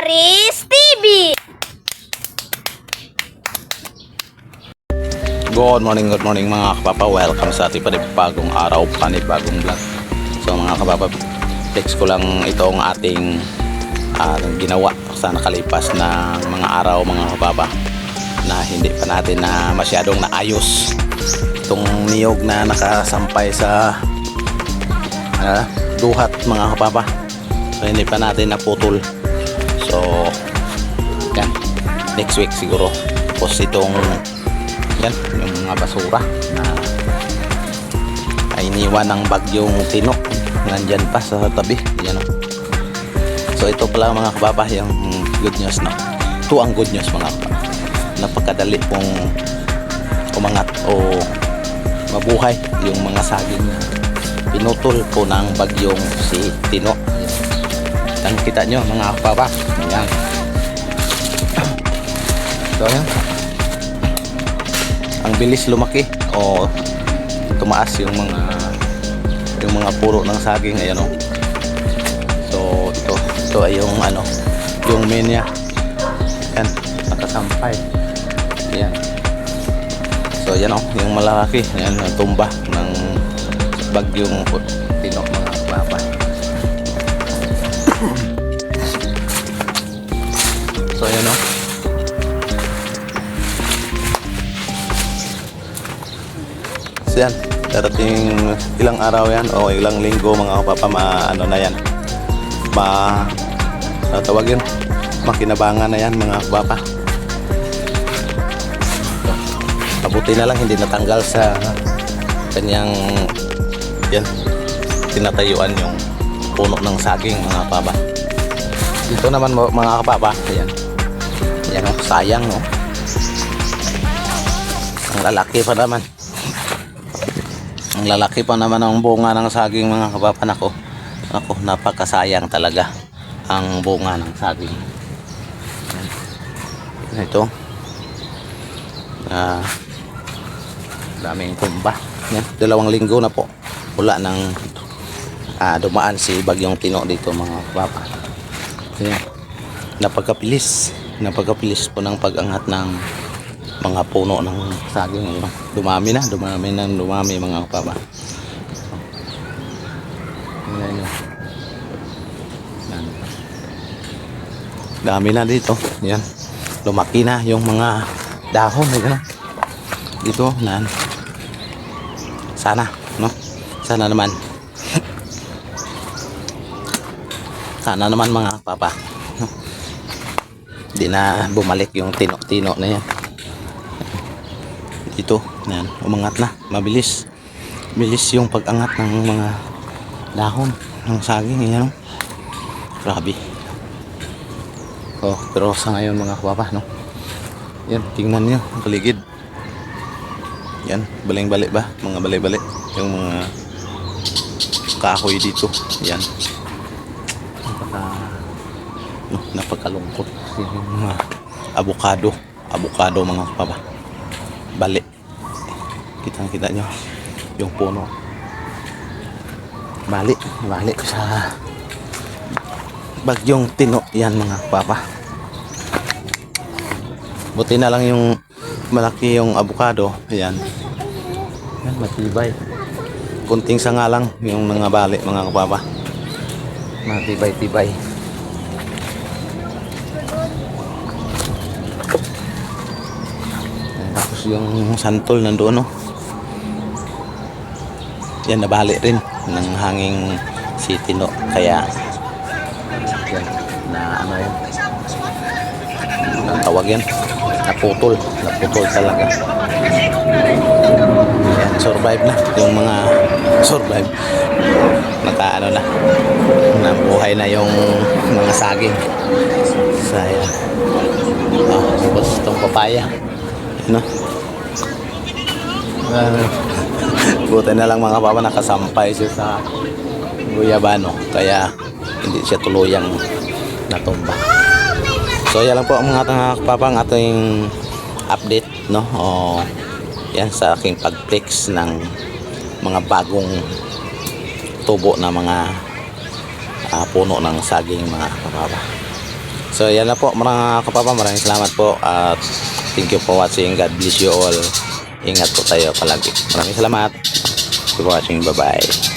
Aris TV. Good morning mga kapapa. Welcome sa ating panibagong araw, panibagong vlog. So mga kapapa, text ko lang itong ating ginawa sa nakalipas na mga araw mga kapapa, na hindi pa natin na masyadong naayos itong niyog na nakasampay sa duhat mga kapapa. So hindi pa natin naputol. So yan, next week siguro. Tapos itong yan, yung mga basura na ay iniwan ng bagyong Tino, nandyan pa sa tabi. Yan, so ito pala mga kababa yung good news, no? Ito ang good news mga kababa. Napakadali pong umangat o mabuhay yung mga saging na pinutol po ng bagyong si Tino. Ang kita nyo mga kababa, yan. So yan, ang bilis lumaki o tumaas yung mga puro ng saging. Ayan o. So ito ay yung yung menya. Yan, nakasampay. Yan. So yan o, yung malaki. Yan, tumba ng bagyong Tino mga kapapa. So yan o. So yan, darating ilang araw yan o ilang linggo mga kapapa, na yan, tawag yun, makinabangan na yan mga kapapa. Mabuti na lang hindi natanggal sa kanyang yan, tinatayuan yung puno ng saging mga kapapa. Dito naman mga kapapa, yan, yan o, sayang o, ang lalaki pa naman. Ang lalaki pa naman ang bunga ng saging mga kapapan. Ako, napakasayang talaga ang bunga ng saging. Ito. Daming tumba. Yan, 2 linggo na po. Wala nang dumaan si bagyong Tino dito mga kapapan. Yan. Napagkapilis po ng pag-angat ng mga puno ng saging. Dumami mga kapapa. Dami na dito. Yan, lumaki na yung mga dahon. Dito nan. Sana naman mga kapapa, hindi na bumalik yung tino na yan. Ito, yan, umangat na, mabilis yung pag-angat ng mga dahon ng saging. Yan, grabe. Pero sa ngayon mga kapapa, no, yan, tingnan nyo ang paligid. Yan, baling-balik ba, mga balik-balik yung mga kahoy dito. Yan, napakalungkot yung mga avocado mga kapapa. Balik, kita nyo yung puno, balik sa bagyong Tino yan mga papa. Buti na lang yung malaki yung avocado. Yan, matibay, kunting sanga lang yung mga balik mga papa, matibay. Yung santol nandoon, no? Yan, nabali rin ng hanging si Tino, kaya yan, yan, ang tawag yan, naputol talaga. Yan, survive na yung mga nabuhay na yung mga saging. Sayang. Tapos itong papaya, no? Buti na lang mga kapapa, nakasampay siya sa guyabano, kaya hindi siya tuluyang natumba. So yan lang po mga kapapa, ang ating update, no? Yan, sa aking pag-fix ng mga bagong tubo na mga puno ng saging mga kapapa. So yan na po mga kapapa, maraming salamat po at thank you for watching. God bless you all. Ingat po tayo palagi. Maraming salamat for watching. Bye bye.